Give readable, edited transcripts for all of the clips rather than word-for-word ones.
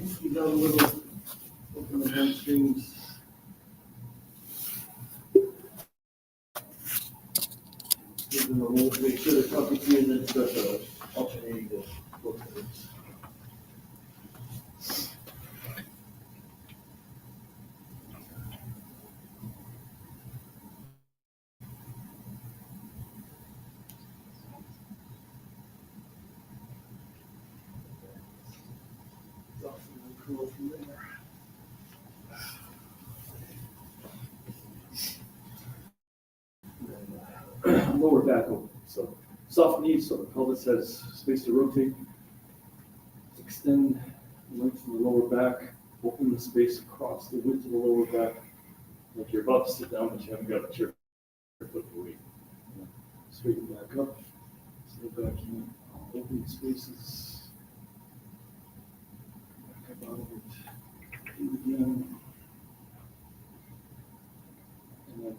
feet down a little, open the hamstrings. Give them a little, make sure they're comfy to you, and then start alternating the foot movements. Cool from there. Lower back open. So soft knees, so the pelvis has space to rotate. Extend the length of the lower back. Open the space across the width of the lower back. Like you're about to sit down, but you haven't got a chair to put the weight. Straighten back up. Sit back in. Open the spaces. Back up out of it. Do it again. And then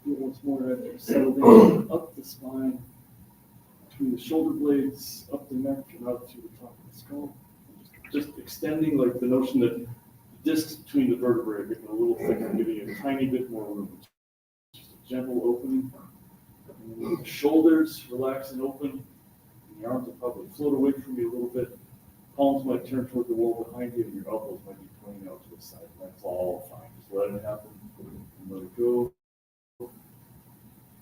do it once more after you settle down, up the spine, between the shoulder blades, up the neck, and out through the top of the skull. Just extending, like the notion that the discs between the vertebrae are getting a little thicker, giving you a tiny bit more room. Just a gentle opening. And then the shoulders relax and open. And the arms will probably float away from you a little bit. Palms might turn toward the wall behind you, and your elbows might be pointing out to the side. That's all fine. Just let it happen and let it go.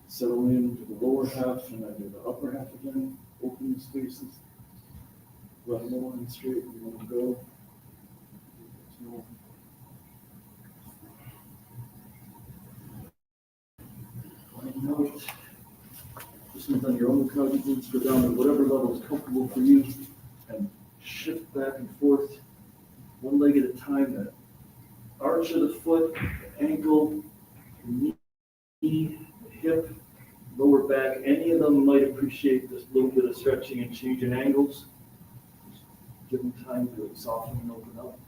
Settle into the lower half, and then do the upper half again. Open the spaces. Let them line straight, and let them go. Lighten out. This one's on your own cognizance. Go down to whatever level is comfortable for you, and shift back and forth, one leg at a time. That arch of the foot, the ankle, the knee, the hip, lower back. Any of them might appreciate this little bit of stretching and change in angles. Just give them time to soften and open up.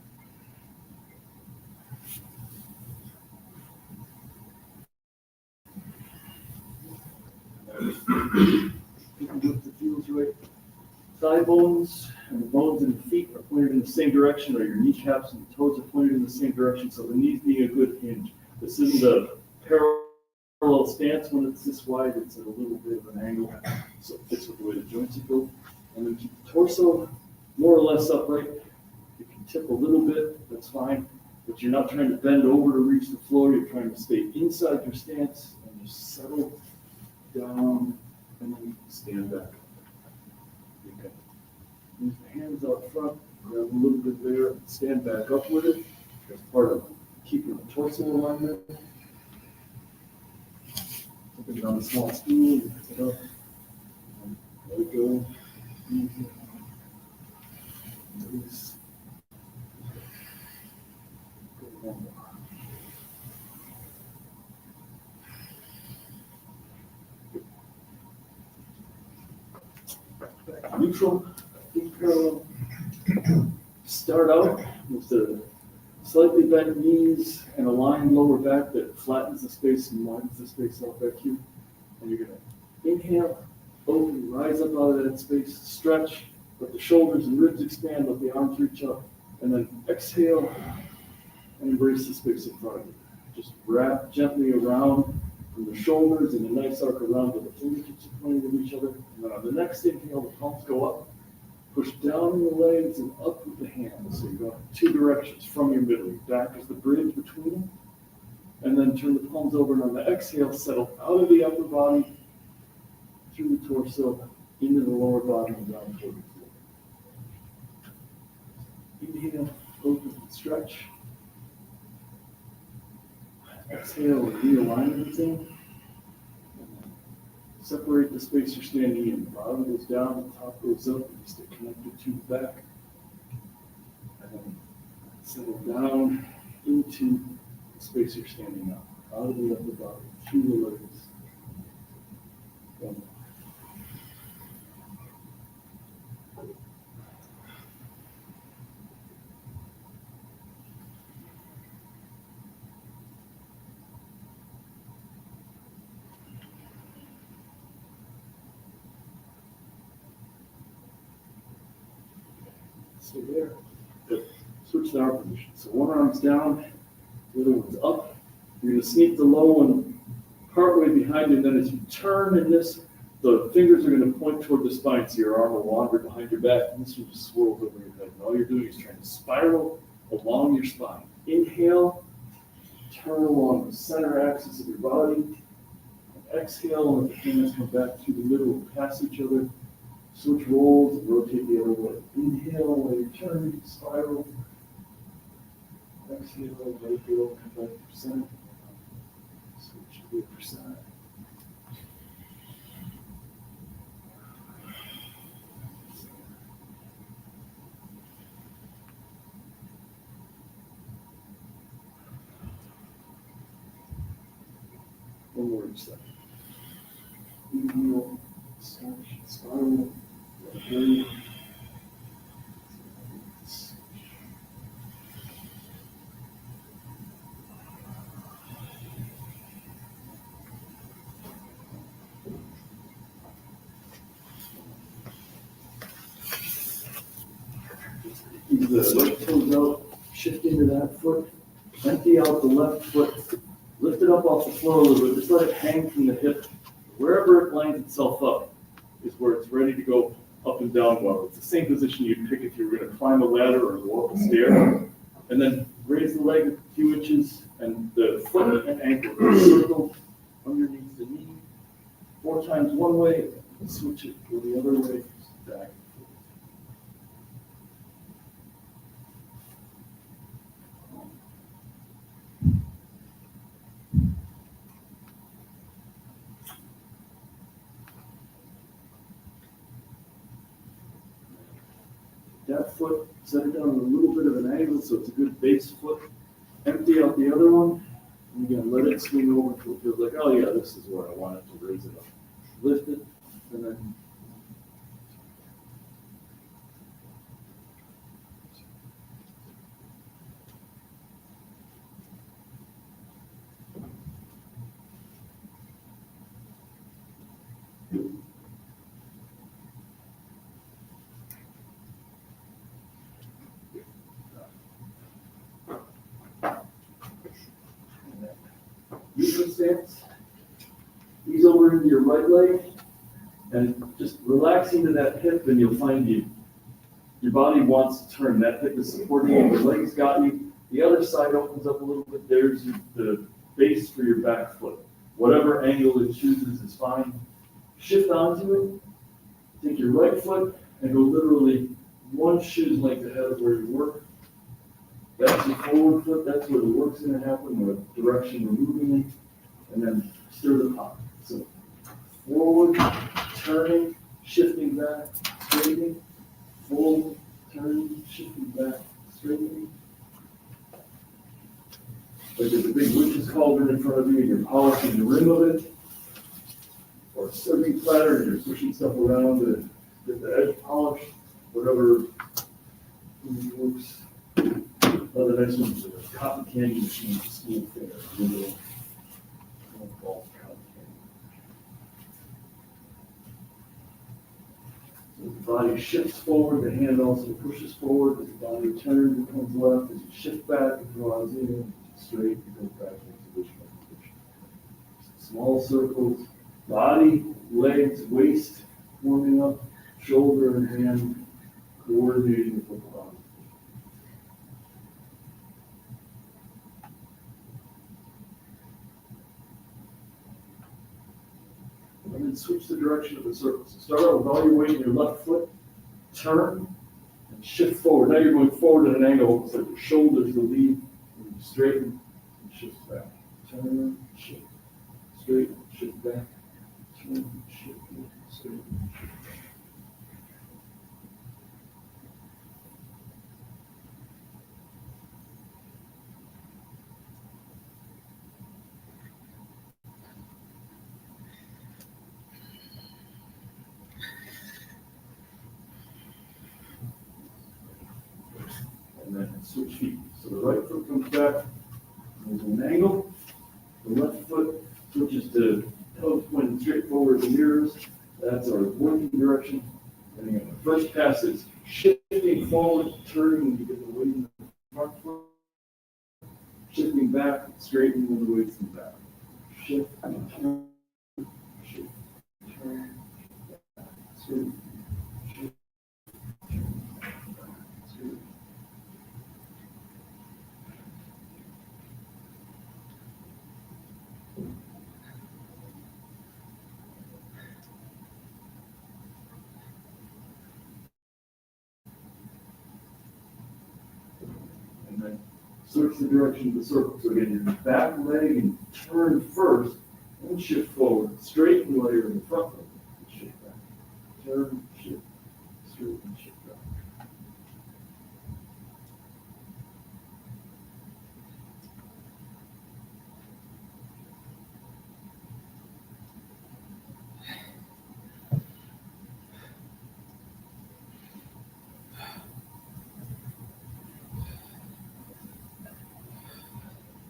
If it feels right. Thigh bones and the bones in the feet are pointed in the same direction, or your kneecaps and toes are pointed in the same direction, so the knees being a good hinge. This isn't a parallel stance when it's this wide, it's at a little bit of an angle, so it fits with the way the joints are built. And then keep the torso more or less upright. You can tip a little bit, that's fine, but you're not trying to bend over to reach the floor, you're trying to stay inside your stance and just settle down and then stand back. Okay. Use the hands out front, grab a little bit there, stand back up with it. That's part of keeping the torso alignment. Put it on a small stool, pick it up, and let it go. Easy. Release. Go one more. Back neutral, feet parallel. Start out with the slightly bent knees and a lined lower back that flattens the space and widens the space out back here. And you're going to inhale, open, rise up out of that space, stretch, let the shoulders and ribs expand, let the arms reach up, and then exhale and embrace the space in front of you. Just wrap gently around from the shoulders in a nice arc around to the fingertips are pointing with each other. And then on the next inhale, the palms go up. Push down in the legs and up with the hands. So you go in two directions from your middle. Your back is the bridge between them. And then turn the palms over, and on the exhale, settle out of the upper body, through the torso, into the lower body, and down toward the floor. Inhale, open and stretch. Exhale, realign everything. Separate the space you're standing in. The bottom goes down, the top goes up, and you stay connected to the back. And then settle down into the space you're standing on. Out of the upper body, through the legs. One. stay there. Good. Switch the arm position. So one arm's down, the other one's up. You're going to sneak the low one partway behind you, and then as you turn in this, the fingers are going to point toward the spine, so your arm will wander behind your back, and this one just swirls over your head. And all you're doing is trying to spiral along your spine. Inhale, turn along the center axis of your body. Exhale, and let the hands come back through the middle, pass each other. Switch rolls and rotate the other way. Inhale, while you turn, spiral. Exhale, let it go, come back to center. Switch to the other side. One more each side. Inhale, spiral, turn. Keep the right toes out, shift into that foot, empty out the left foot, lift it up off the floor a little bit, just let it hang from the hip. Wherever it lines itself up is where it's ready to go up and down well. It's the same position you'd pick if you were going to climb a ladder or go up a stair. And then raise the leg a few inches, and the foot and ankle circle underneath the knee. 4 times one way, and switch it to the other way, back. That foot, set it down at a little bit of an angle so it's a good base foot. Empty out the other one, and again, let it swing over until it feels like, oh yeah, this is where I want it to raise it up. Lift it, and then neutral stance. Ease over into your right leg and just relax into that hip, and you'll find your body wants to turn. That hip is supporting you, the leg's got you. The other side opens up a little bit. There's the base for your back foot. Whatever angle it chooses is fine. Shift onto it. Take your right foot and go literally 1 shin length ahead of where you work. That's your forward foot. That's where the work's going to happen, the direction we're moving in. And then stir the pot. So forward, turning, shifting back, straightening, forward, turning, shifting back, straightening. Like there's a big witch's cauldron in front of you and you're polishing the rim of it. Or a serving platter and you're pushing stuff around to get the edge polished. Whatever works. Another nice one is a cotton candy machine, smooth finger. So the body shifts forward, the hand also pushes forward. As the body turns, it comes left. As you shift back, it draws in. Straight, it goes back into original position. Small circles, body, legs, waist warming up, shoulder and hand coordinating with the body. And then switch the direction of the circle. So start out with all your weight in your left foot, turn, and shift forward. Now you're going forward at an angle, so your shoulders will lead, and you straighten, and shift back. Turn, shift, straighten, shift back, turn, shift, straighten, shift back. And then switch feet. So the right foot comes back, moves an angle. The left foot switches to toes pointing straight forward to mirrors. That's our working direction. And again, the first pass is shifting forward, turning when you get the weight in the front foot, shifting back, straightening when the weight's in the back. Shift, turn, shift, turn, straighten, shift, turn, straighten. And then switch the direction of the circle. So again, your back leg and turn first, and shift forward. Straighten while you're in the front leg. Shift back. Turn, shift, straighten, shift back.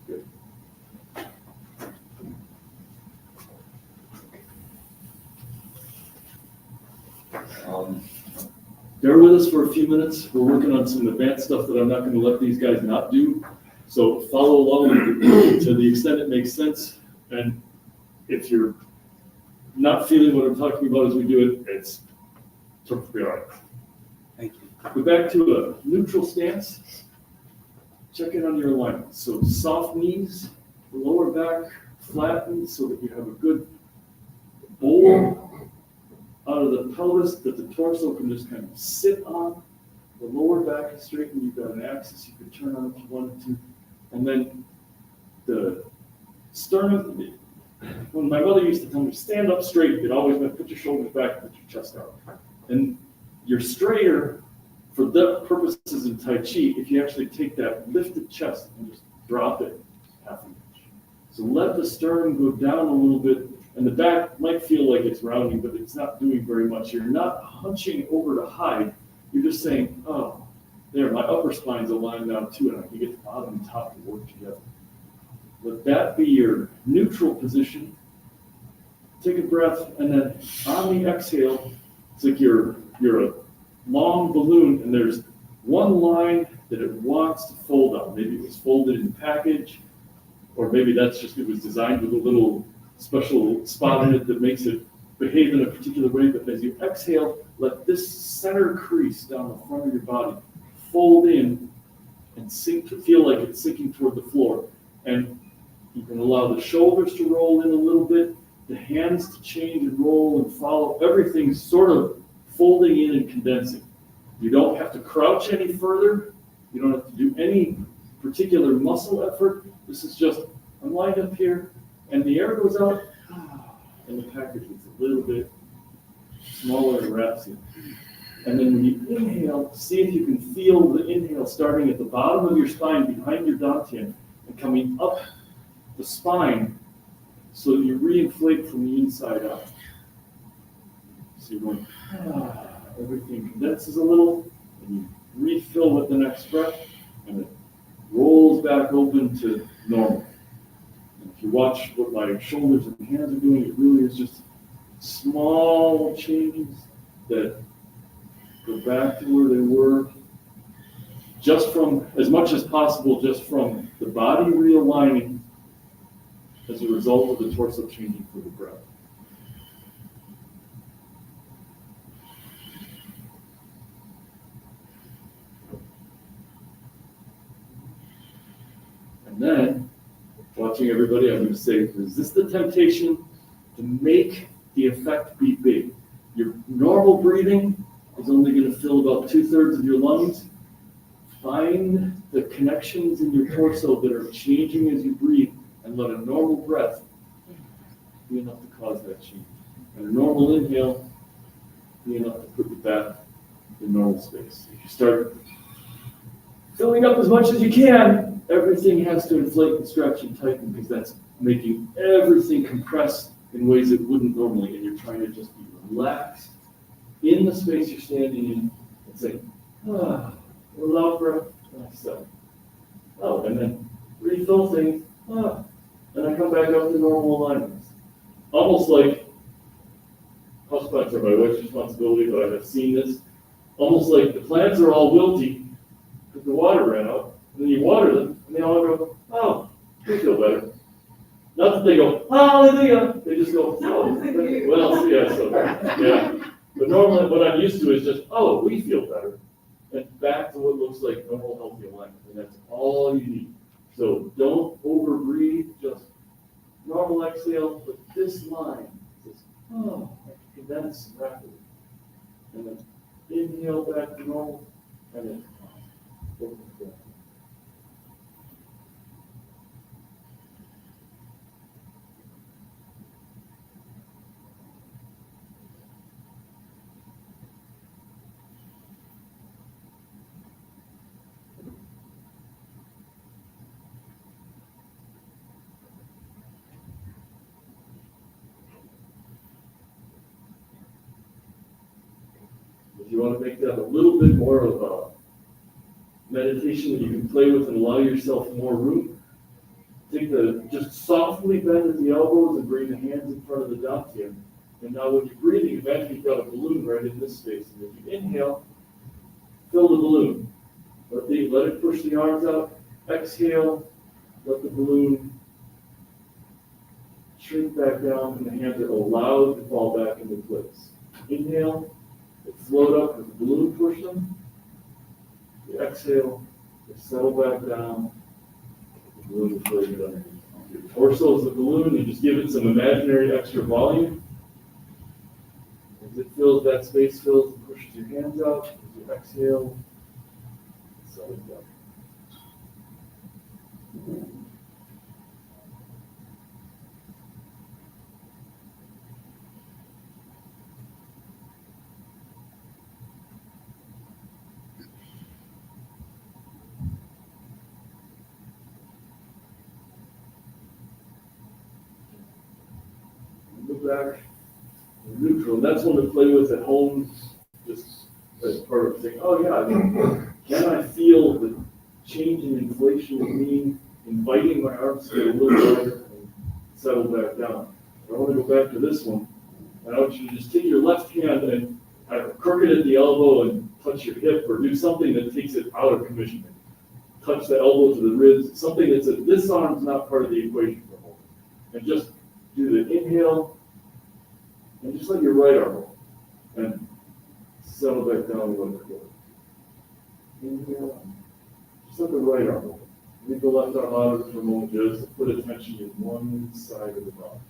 Good. Bear with us for a few minutes. We're working on some advanced stuff that I'm not going to let these guys not do. So follow along to the extent it makes sense. And if you're not feeling what I'm talking about as we do it, it's perfectly all right. Thank you. Go back to a neutral stance. Check in on your alignment. So soft knees, lower back flattened so that you have a good bowl out of the pelvis that the torso can just kind of sit on. The lower back is straightened. You've got an axis you could turn on if you wanted to. And then the sternum, when my mother used to tell me, stand up straight, it always meant put your shoulders back, put your chest out. And you're straighter for the purposes in Tai Chi if you actually take that lifted chest and just drop it half an inch. So let the sternum go down a little bit, and the back might feel like it's rounding, but it's not doing very much. You're not hunching over to hide. You're just saying, oh, there, my upper spine's aligned now too, and I can get the bottom and top to work together. Let that be your neutral position. Take a breath, and then on the exhale, it's like you're a long balloon, and there's one line that it wants to fold on. Maybe it was folded in the package, or maybe that's just, it was designed with a little special spot in it that makes it behave in a particular way. But as you exhale, let this center crease down the front of your body fold in and sink to feel like it's sinking toward the floor. And you can allow the shoulders to roll in a little bit, the hands to change and roll and follow. Everything's sort of folding in and condensing. You don't have to crouch any further. You don't have to do any particular muscle effort. This is just, I'm lined up here, and the air goes out, and the package gets a little bit smaller and wraps in. And then when you inhale, see if you can feel the inhale starting at the bottom of your spine behind your dantian and coming up the spine so that you reinflate from the inside out. So you're going, everything condenses a little, and you refill with the next breath, and it rolls back open to normal. And if you watch what my shoulders and hands are doing, it really is just small changes that go back to where they were, just from, as much as possible, just from the body realigning as a result of the torso changing for the breath. And then, watching everybody, I'm going to say, resist the temptation to make the effect be big. Your normal breathing is only going to fill about 2/3 of your lungs. Find the connections in your torso that are changing as you breathe, and let a normal breath be enough to cause that change. And a normal inhale be enough to put you back in normal space. If you start filling up as much as you can, everything has to inflate and stretch and tighten, because that's making everything compress in ways it wouldn't normally, and you're trying to just be relaxed in the space you're standing in and say, little out breath, exhale. Oh, and then refill things, and I come back up to normal alignments. Almost like houseplants are my wife's responsibility, but I have seen this. Almost like the plants are all wilty because the water ran out. And then you water them, and they all go, oh, they feel better. Not that they go, hallelujah. They just go, oh, well, yeah, so, yeah. But normally what I'm used to is just, oh, we feel better. And back to what looks like normal, healthy alignment. And that's all you need. So don't overbreathe, just normal exhale, but this line is, oh, condense rapidly. And then inhale back to normal, and then open the breath. If you want to make that a little bit more of a meditation that you can play with and allow yourself more room, just softly bend at the elbows and bring the hands in front of the dantian. And now when you're breathing, imagine you've got a balloon right in this space. And if you inhale, fill the balloon. Let it push the arms out. Exhale, let the balloon shrink back down, and the hands are allowed to fall back into place. Inhale, they float up as the balloon push them. You exhale, they settle back down. The balloon is floating underneath. Your torso is the balloon. You just give it some imaginary extra volume. As it fills, that space fills and pushes your hands out. As you exhale, settle down. Back neutral. And that's one to play with at home, just as part of saying, oh yeah, can I feel the change in inflation of me inviting my arms to get a little wider and settle back down. I want to go back to this one. And I want you to just take your left hand and crook it at the elbow and touch your hip, or do something that takes it out of commission. Touch the elbow to the ribs, something that's this arm's not part of the equation for holding. And just do the inhale, and just let your right arm roll, and settle back down and let it go. Inhale, just let the right arm roll. Leave the left arm out of it for a moment, just to put attention in one side of the body.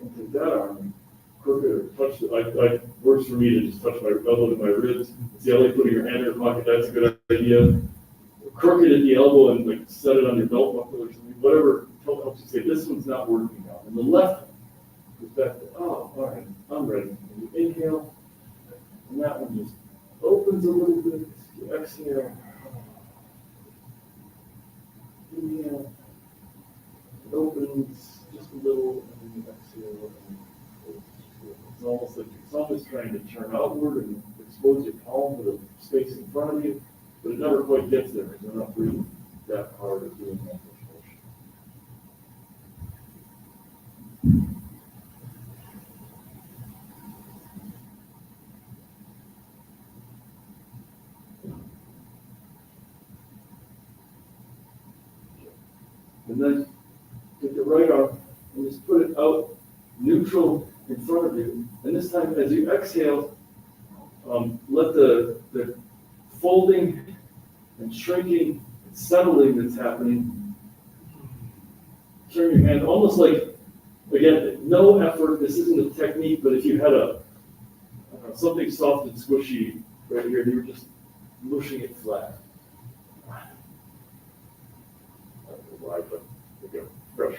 And take that arm, crook it, or touch it. I works for me to just touch my elbow to my ribs. See, I like putting your hand in your pocket. That's a good idea. Crook it at the elbow and like set it on your belt buckle or something. Whatever helps you say, this one's not working out. And the left goes back to, oh, all right, I'm ready. And you inhale, and that one just opens a little bit. You exhale. Inhale. It opens just a little, and then you exhale. It's almost trying to turn outward and expose your palm to the space in front of you, but it never quite gets there because you're not breathing that hard or doing that much motion. And then take the right arm and just put it out neutral in front of you. And this time, as you exhale, let the folding and shrinking and settling that's happening. Turn your hand almost like, again, no effort. This isn't a technique, but if you had something soft and squishy right here, you were just mushing it flat. I don't know why, but you fresh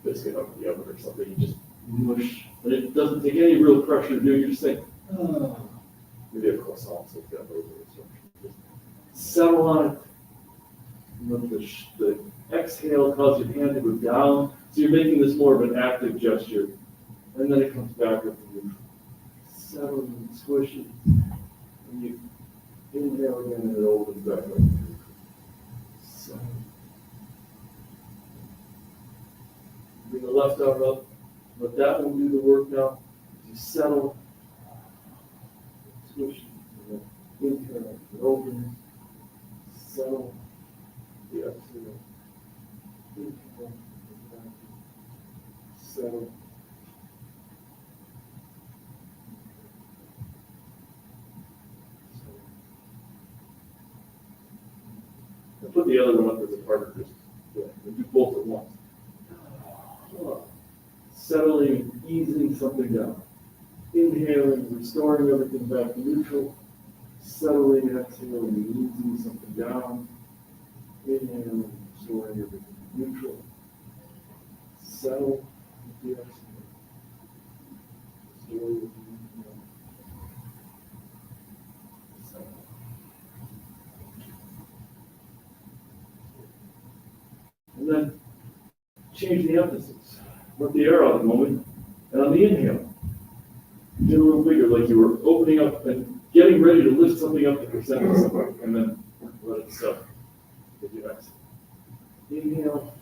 biscuit out of the oven or something. You just mush, and it doesn't take any real pressure to do it. You're just saying, oh. Maybe a croissant, so it's got a little bit of structure. Just settle on it. And let the exhale cause your hand to go down. So you're making this more of an active gesture. And then it comes back up to neutral. settle and squish it. And you inhale again and it opens back up. So, bring the left arm up. Let that one do the work now. You settle, squish it, inhale, it opens, settle, the exhale, inhale, settle. I'll put the other one up as a part of this. We'll do both at once. Settling, easing something down. Inhaling, restoring everything back to neutral. Settling, exhaling, easing something down. Inhaling, restoring everything to neutral. Settle with the exhale. Restore with the inhale. Settle. And then change the emphasis. Let the air out a moment. And on the inhale, get a little bigger, like you were opening up and getting ready to lift something up to present it somewhere, and then let it settle. With your exhale. Inhale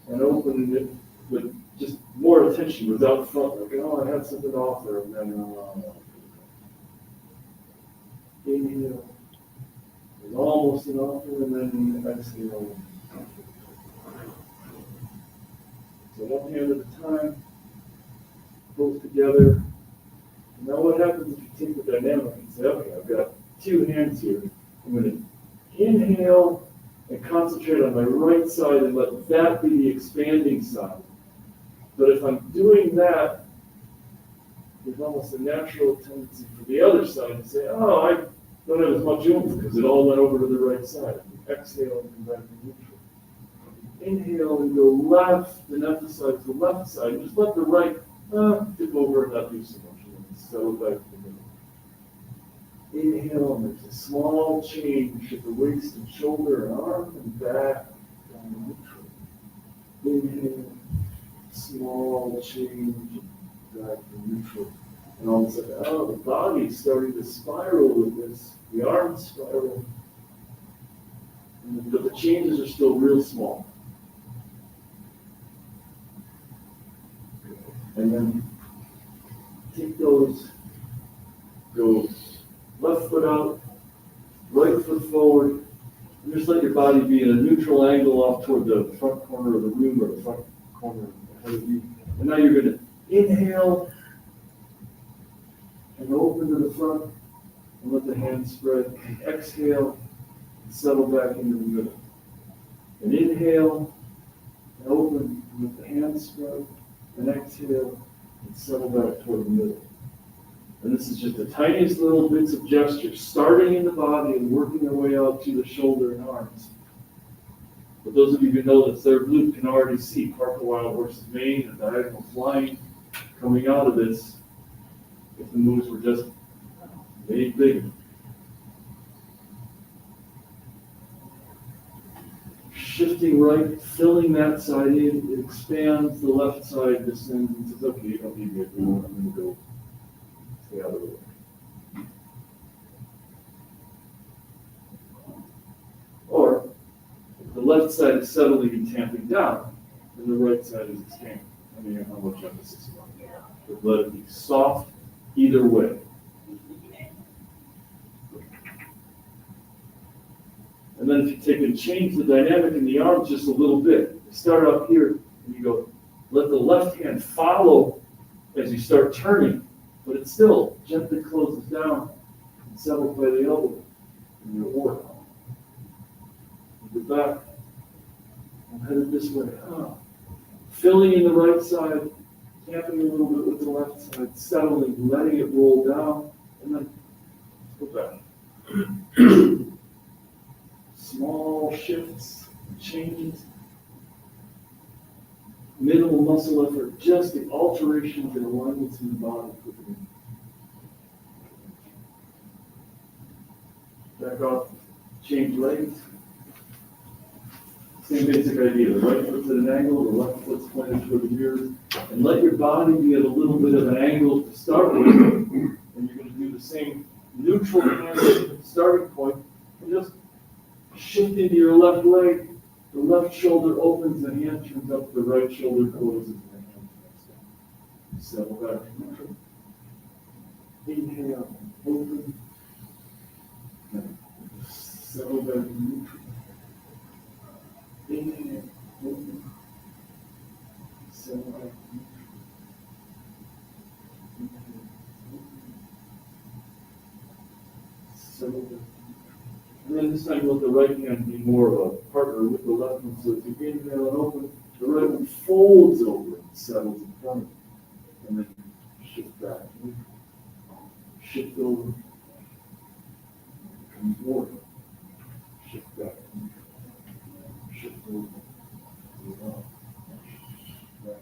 and open it with just more attention without front, like, oh, I had something to offer, and then inhale is almost an offer, and then exhale. So one hand at a time, both together. Now what happens if you take the dynamic and say, okay, I've got two hands here. I'm going to inhale and concentrate on my right side and let that be the expanding side. But if I'm doing that, there's almost a natural tendency for the other side to say, oh, I don't have as much oomph because it all went over to the right side. Exhale and come back to neutral. Inhale and go left and emphasize the left side. Just let the right tip over and not do so much. And then settle back to the middle. Inhale and there's a small change at the waist and shoulder and arm and back down neutral. Inhale, small change back to neutral. And all of a sudden, oh, the body's starting to spiral with this. The arms spiral. But the changes are still real small. And then take those, go left foot out, right foot forward, and just let your body be in a neutral angle off toward the front corner of the room or the front corner ahead of you. And now you're going to inhale and open to the front and let the hands spread. And exhale and settle back into the middle. And inhale and open and let the hands spread. And exhale and settle back toward the middle. And this is just the tiniest little bits of gestures, starting in the body and working their way out to the shoulder and arms. But those of you who know the third loop can already see Parker Wild versus Maine and diagonal flying coming out of this if the moves were just made bigger. Shifting right, filling that side in, it expands, the left side descends and says, okay, you don't need me anymore, I'm going to go stay out of the way. Or, if the left side is settling and tamping down, and the right side is expanding. I mean, how much emphasis you want to but let it be soft either way. And then if you take and change the dynamic in the arms just a little bit, you start up here and you go, let the left hand follow as you start turning, but it still gently closes down and settles by the elbow in your work. You're back. I'm headed this way. Filling in the right side, tapping a little bit with the left side, settling, letting it roll down, and then go back. Small shifts, changes, minimal muscle effort, just the alterations and alignments in the body. Back off, change legs. Same basic idea. The right foot's at an angle, the left foot's pointed toward the ears, and let your body be at a little bit of an angle to start with. And you're going to do the same neutral hand starting point, and just shift into your left leg. The left shoulder opens, the hand turns up, the right shoulder closes, and the hand turns down. Settle back to neutral. Inhale, open. Settle back to neutral. Inhale, open. Settle back to neutral. Inhale, open. Settle back. And then this time let the right hand be more of a partner with the left one. So if you inhale and open, the right one folds over and settles in front of you. And then shift back. Shift over. Come forward. Shift back. Shift over. Move on. Right.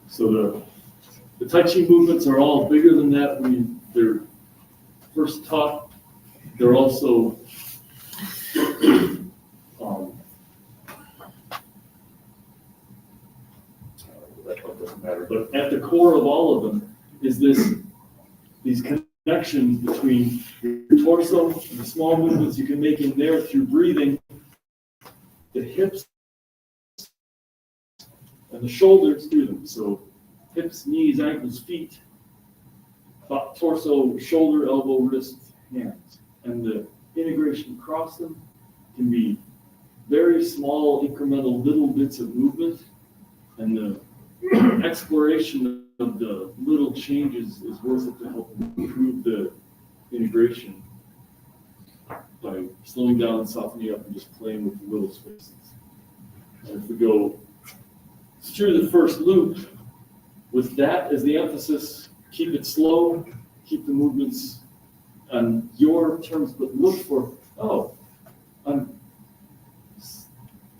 So the Tai Chi movements are all bigger than that when they're first taught. They're also that doesn't matter. But at the core of all of them is these connections between your torso and the small movements you can make in there through breathing, the hips and the shoulders through them. So hips, knees, ankles, feet, torso, shoulder, elbow, wrist, hands. And the integration across them can be very small, incremental, little bits of movement. And the exploration of the little changes is worth it to help improve the integration by slowing down, softening up, and just playing with the little spaces. And if we go through the first loop, with that as the emphasis, keep it slow, keep the movements on your terms, but look for,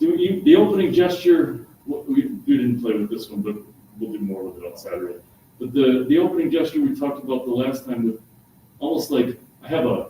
the opening gesture. We didn't play with this one, but we'll do more with it on Saturday. But the opening gesture we talked about the last time, with almost like I have a